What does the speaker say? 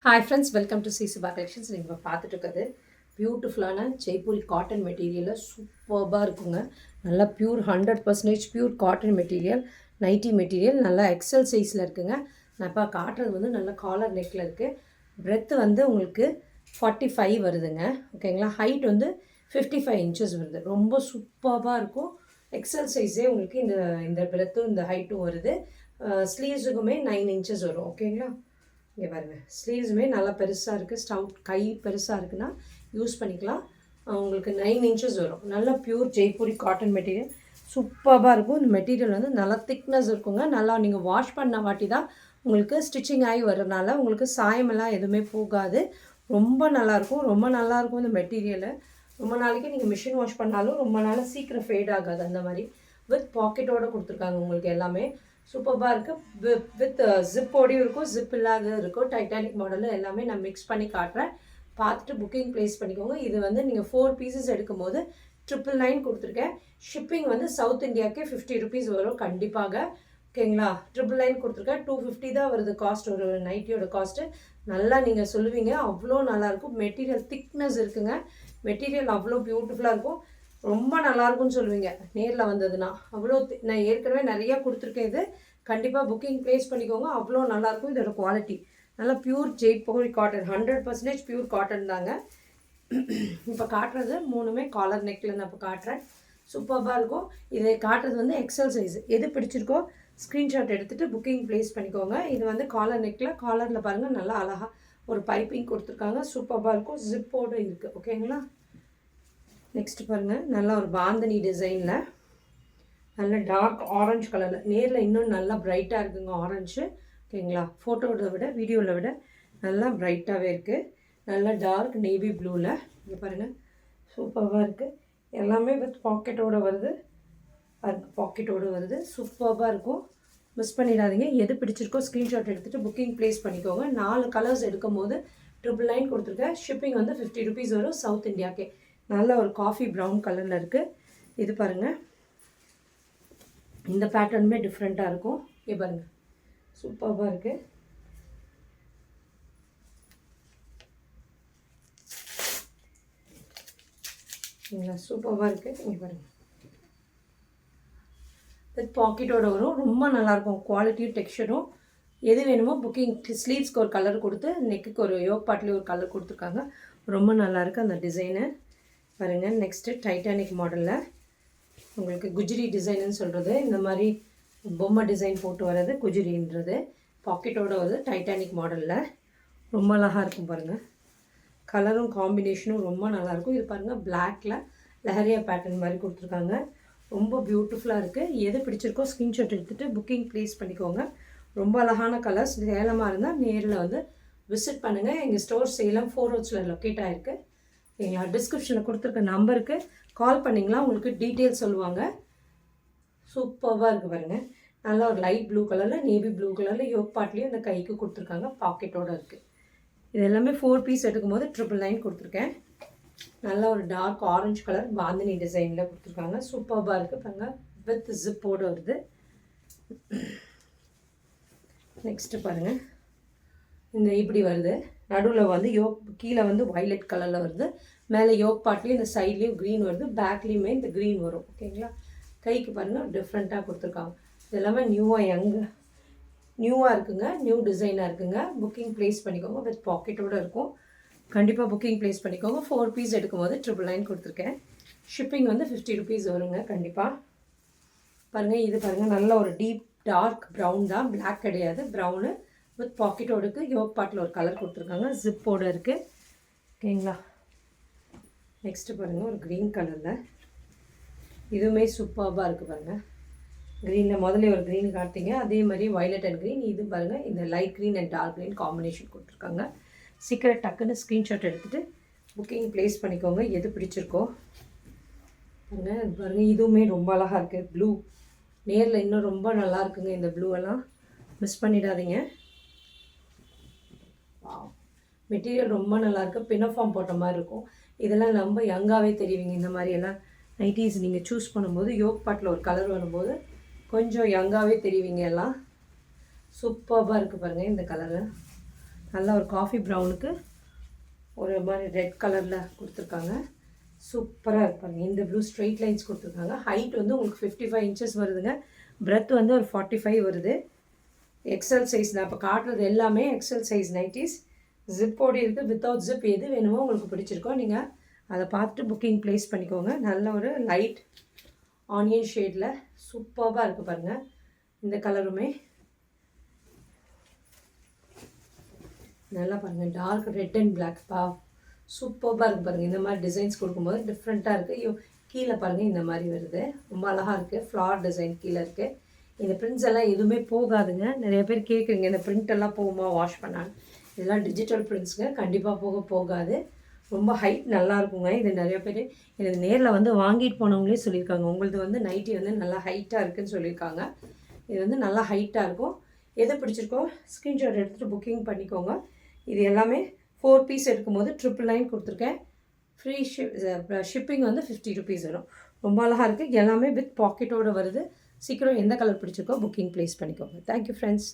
Hi friends, welcome to C Subha collections. நீங்கள் பார்த்துட்டு இருக்கிறது பியூட்டிஃபுல்லான ஜெய்ப்பூரி காட்டன் மெட்டீரியலில் சூப்பர்பாக இருக்குங்க. நல்லா pure 100% pure cotton material, nightie material, நல்லா எக்ஸல் சைஸில் இருக்குங்க. நான் இப்போ காட்டுறது வந்து நல்ல காலர் நெக்கில் இருக்குது. பிரெத்து வந்து உங்களுக்கு 45 வருதுங்க. ஓகேங்களா. ஹைட் வந்து 55 இன்ச்சஸ் வருது. ரொம்ப சூப்பர்பாக இருக்கும். எக்ஸல் சைஸே உங்களுக்கு இந்த இந்த பிரெத்தும் இந்த ஹைட்டும் வருது. ஸ்லீவ்ஸுக்குமே 9 இன்ச்சஸ் வரும். ஓகேங்களா. இங்கே பாருங்கள், ஸ்லீவ்ஸுமே நல்லா பெருசாக இருக்குது. ஸ்டவுட் கை பெருசாக இருக்குன்னா யூஸ் பண்ணிக்கலாம். உங்களுக்கு 9 இன்ச்சஸ் வரும். நல்லா பியூர் ஜெய்ப்பூரி காட்டன் மெட்டீரியல் சூப்பராக இருக்கும். இந்த மெட்டீரியல் வந்து நல்லா திக்னஸ் இருக்குங்க. நல்லா நீங்கள் வாஷ் பண்ண வாட்டி தான் உங்களுக்கு ஸ்டிச்சிங் ஆகி வர்றதுனால உங்களுக்கு சாயமெல்லாம் எதுவுமே போகாது. ரொம்ப நல்லாயிருக்கும். ரொம்ப நல்லாயிருக்கும் இந்த மெட்டீரியலு. ரொம்ப நாளைக்கு நீங்கள் மிஷின் வாஷ் பண்ணாலும் ரொம்ப நாள் சீக்கிரம் ஃபேட் ஆகாது. அந்த மாதிரி வித் பாக்கெட்டோடு கொடுத்துருக்காங்க உங்களுக்கு எல்லாமே. சூப்பராக இருக்குது. வித் ஜிப்போடையும் இருக்கும், ஜிப் இல்லாத இருக்கும். டைட்டானிக் மாடலில் எல்லாமே நான் மிக்ஸ் பண்ணி காட்டுறேன். பார்த்துட்டு புக்கிங் ப்ளேஸ் பண்ணிக்கோங்க. இது வந்து நீங்கள் 4 பீசஸ் எடுக்கும் போது 999 கொடுத்துருக்கேன். ஷிப்பிங் வந்து சவுத் இந்தியாவுக்கே 50 ருபீஸ் வரும் கண்டிப்பாக. ஓகேங்களா. 999 கொடுத்துருக்கேன். 250 தான் வருது காஸ்ட், ஒரு நைட்டியோட காஸ்ட்டு. நல்லா நீங்கள் சொல்லுவீங்க, அவ்வளோ நல்லாயிருக்கும். மெட்டீரியல் திக்னஸ் இருக்குங்க. மெட்டீரியல் அவ்வளோ பியூட்டிஃபுல்லாக இருக்கும். ரொம்ப நல்லாயிருக்கும்னு சொல்லுவீங்க நேரில் வந்ததுன்னா. அவ்வளோ நான் ஏற்கனவே நிறையா கொடுத்துருக்கேன். இது கண்டிப்பாக புக்கிங் ப்ளேஸ் பண்ணிக்கோங்க. அவ்வளோ நல்லாயிருக்கும். இதோட குவாலிட்டி நல்லா pure Jaipuri cotton, 100% pure cotton தாங்க. இப்போ காட்டுறது மூணுமே காலர் நெக்கில் நான் இப்போ காட்டுறேன். சூப்பராக இருக்கும். இதை காட்டுறது வந்து எக்ஸல் சைஸ். எது பிடிச்சிருக்கோ ஸ்க்ரீன்ஷாட் எடுத்துகிட்டு புக்கிங் ப்ளேஸ் பண்ணிக்கோங்க. இது வந்து காலர் நெக்கில், காலரில் பாருங்கள் நல்லா அழகாக ஒரு பைப்பிங் கொடுத்துருக்காங்க. சூப்பராக இருக்கும். ஜிப்போடு இருக்குது. ஓகேங்களா. நெக்ஸ்ட்டு பாருங்கள், நல்லா ஒரு பாந்தனி டிசைனில் நல்ல டார்க் ஆரஞ்சு கலரில். நேரில் இன்னும் நல்லா ப்ரைட்டாக இருக்குங்க ஆரஞ்சு. ஓகேங்களா. ஃபோட்டோவை விட வீடியோவில் விட நல்லா ப்ரைட்டாகவே இருக்குது. நல்லா டார்க் நேவி ப்ளூவில் இங்கே பாருங்கள் சூப்பராக இருக்குது. எல்லாமே வித் பாக்கெட்டோடு வருது. பாக்கெட்டோடு வருது. சூப்பராக இருக்கும். மிஸ் பண்ணிடாதீங்க. எது பிடிச்சிருக்கோ ஸ்க்ரீன்ஷாட் எடுத்துகிட்டு புக்கிங் ப்ளேஸ் பண்ணிக்கோங்க. 4 கலர்ஸ் எடுக்கும் போது 999 கொடுத்துருக்கேன். ஷிப்பிங் வந்து 50 ருபீஸ் வரும் சவுத் இந்தியாவுக்கே. நல்ல ஒரு காஃபி ப்ரௌன் கலரில் இருக்குது. இது பாருங்கள், இந்த பேட்டர்னுமே டிஃப்ரெண்ட்டாக இருக்கும். இது பாருங்கள் சூப்பராக இருக்குது. சூப்பராக இருக்குது. இங்கே பாருங்கள் வித் பாக்கெட்டோடு வரும். ரொம்ப நல்லாயிருக்கும். குவாலிட்டியும் டெக்ஸ்சரும். எது வேணுமோ புக்கிங். ஸ்லீவ்ஸ்க்கு ஒரு கலர் கொடுத்து நெக்குக்கு ஒரு யோக் பாட்லேயும் ஒரு கலர் கொடுத்துருக்காங்க. ரொம்ப நல்லாயிருக்கு அந்த டிசைனு. பாருங்கள். நெக்ஸ்ட்டு டைட்டானிக் மாடலில் உங்களுக்கு குஜ்ரி டிசைனுன்னு சொல்கிறது. இந்த மாதிரி பொம்மை டிசைன் போட்டு வர்றது குஜ்ரின்றது. பாக்கெட்டோடு வருது. டைட்டானிக் மாடலில் ரொம்ப அழகாக இருக்கும். பாருங்கள் கலரும் காம்பினேஷனும் ரொம்ப நல்லாயிருக்கும். இது பாருங்கள் பிளாக்கில் லஹரியா பேட்டர்ன் மாதிரி கொடுத்துருக்காங்க. ரொம்ப பியூட்டிஃபுல்லாக இருக்குது. எது பிடிச்சிருக்கோ ஸ்க்ரீன்ஷாட் எடுத்துகிட்டு புக்கிங் ப்ளேஸ் பண்ணிக்கோங்க. ரொம்ப அழகான கலர்ஸ். சேலமாக இருந்தால் நேரில் வந்து விசிட் பண்ணுங்கள். எங்கள் ஸ்டோர் சேலம் 4 ரோட்ஸில் லொக்கேட் ஆகிருக்கு. சரிங்களா. டிஸ்கிரிப்ஷனில் கொடுத்துருக்க நம்பருக்கு கால் பண்ணிங்களா, உங்களுக்கு டீட்டெயில்ஸ் சொல்லுவாங்க. சூப்பராக இருக்குது பாருங்கள். நல்லா ஒரு லைட் ப்ளூ கலரில், நேவி ப்ளூ கலரில் யோக் பாட்லேயும் இந்த கைக்கு கொடுத்துருக்காங்க. பாக்கெட்டோடு இருக்குது. இது எல்லாமே 4 பீஸ் எடுக்கும் போது 999 கொடுத்துருக்கேன். நல்லா ஒரு டார்க் ஆரஞ்சு கலர் பாந்தினி டிசைனில் கொடுத்துருக்காங்க. சூப்பராக இருக்குது பாருங்கள். வித் ஜிப்போடு வருது. நெக்ஸ்ட்டு பாருங்கள், இந்த இப்படி வருது. நடுவில் வந்து யோக், கீழே வந்து வைலட் கலரில் வருது. மேலே யோக் பாட்லேயும் இந்த சைட்லேயும் க்ரீன் வருது. பேக்லேயுமே இந்த க்ரீன் வரும். ஓகேங்களா. கைக்கு பாருங்கள் டிஃப்ரெண்ட்டாக கொடுத்துருக்காங்க. இது எல்லாமே நியூவாக இருக்குங்க. நியூ டிசைனாக இருக்குங்க. புக்கிங் ப்ளேஸ் பண்ணிக்கோங்க. வித் பாக்கெட்டோடு இருக்கும். கண்டிப்பாக புக்கிங் ப்ளேஸ் பண்ணிக்கோங்க. 4 பீஸ் எடுக்கும் போது 999 கொடுத்துருக்கேன். ஷிப்பிங் வந்து 50 ருபீஸ் வருங்க கண்டிப்பாக. பாருங்கள். இது பாருங்கள் நல்ல ஒரு டீப் டார்க் ப்ரௌன் தான், பிளாக் கிடையாது, ப்ரௌனு வித் பாக்கெட்டோடு இருக்குது. யோக் பாட்டில் ஒரு கலர் கொடுத்துருக்காங்க. ஜிப்போடு இருக்குது. ஓகேங்களா. நெக்ஸ்ட்டு பாருங்கள் ஒரு க்ரீன் கலரில். இதுவுமே சூப்பராக இருக்குது பாருங்கள். க்ரீனில் முதல்ல ஒரு க்ரீன் காட்டிங்க, அதே மாதிரி வைலட் அண்ட் க்ரீன். இது பாருங்கள் இந்த light green and dark green combination கொடுத்துருக்காங்க. சீக்கிரம் டக்குன்னு ஸ்க்ரீன்ஷாட் எடுத்துகிட்டு புக்கிங் ப்ளேஸ் பண்ணிக்கோங்க. எது பிடிச்சிருக்கோ பாருங்கள். இதுவுமே ரொம்ப அழகாக இருக்குது. ப்ளூ நேரில் இன்னும் ரொம்ப நல்லா இருக்குங்க. இந்த ப்ளூவெல்லாம் மிஸ் பண்ணிடாதீங்க. மெட்டீரியல் ரொம்ப நல்லாயிருக்கு. பினோஃபார்ம் போட்ட மாதிரி இருக்கும். இதெல்லாம் ரொம்ப யங்காகவே தெரிவிங்க. இந்த மாதிரியெல்லாம் நைட்டிஸ் நீங்கள் சூஸ் பண்ணும்போது யோக் பாட்டில் ஒரு கலர் வரும்போது கொஞ்சம் யங்காகவே தெரிவிங்க. எல்லாம் சூப்பராக இருக்குது பாருங்கள். இந்த கலரு நல்லா ஒரு காஃபி ப்ரௌனுக்கு ஒரு மாதிரி ரெட் கலரில் கொடுத்துருக்காங்க. சூப்பராக இருப்பாங்க. இந்த ப்ளூ ஸ்ட்ரெயிட் லைன்ஸ் கொடுத்துருக்காங்க. ஹைட் வந்து உங்களுக்கு 55 இன்ச்சஸ் வருதுங்க. பிரெத் வந்து ஒரு 45 வருது. எக்ஸல் சைஸ் நான் இப்போ காட்டுறது எல்லாமே எக்ஸல் சைஸ் நைட்டிஸ். ஜிப்போடு இருக்குது, வித்தவுட் ஜிப் எது வேணுமோ உங்களுக்கு பிடிச்சிருக்கோ நீங்கள் அதை பார்த்துட்டு புக்கிங் ப்ளேஸ் பண்ணிக்கோங்க. நல்ல ஒரு லைட் ஆனியன் ஷேடில் சூப்பராக இருக்குது பாருங்கள். இந்த கலருமே நல்லா பாருங்கள். டார்க் ரெட் அண்ட் பிளாக் சூப்பராக இருக்குது பாருங்கள். இந்த மாதிரி டிசைன்ஸ் கொடுக்கும்போது டிஃப்ரெண்ட்டாக இருக்குது. கீழே பாருங்கள் இந்த மாதிரி வருது, ரொம்ப அழகாக இருக்குது. ஃப்ளார் டிசைன் கீழே இருக்குது. இந்த பிரிண்ட்ஸ் எல்லாம் எதுவுமே போகாதுங்க. நிறைய பேர் கேட்குறீங்க இந்த பிரிண்ட் எல்லாம் போகுமா வாஷ் பண்ணால். இதெல்லாம் டிஜிட்டல் பிரிண்ட்ஸுங்க, கண்டிப்பாக போகாது. ரொம்ப ஹைட் நல்லா இருக்குங்க. இது நிறைய பேர் எனக்கு நேரில் வந்து வாங்கிட்டு போனவங்களே சொல்லியிருக்காங்க, உங்களது வந்து நைட்டி வந்து நல்லா ஹைட்டாக இருக்குதுன்னு சொல்லியிருக்காங்க. இது வந்து நல்லா ஹைட்டாக இருக்கும். எது பிடிச்சிருக்கோ ஸ்க்ரீன்ஷாட் எடுத்துகிட்டு புக்கிங் பண்ணிக்கோங்க. இது எல்லாமே 4 பீஸ் எடுக்கும்போது 999 கொடுத்துருக்கேன். ஃப்ரீ ஷிப்பிங் வந்து 50 ருபீஸ் வரும். ரொம்ப அழகாக இருக்குது. எல்லாமே வித் பாக்கெட்டோடு வருது. சீக்கிரம் எந்த கலர் பிடிச்சிருக்கோ புக்கிங் ப்ளேஸ் பண்ணிக்கோங்க. Thank you friends.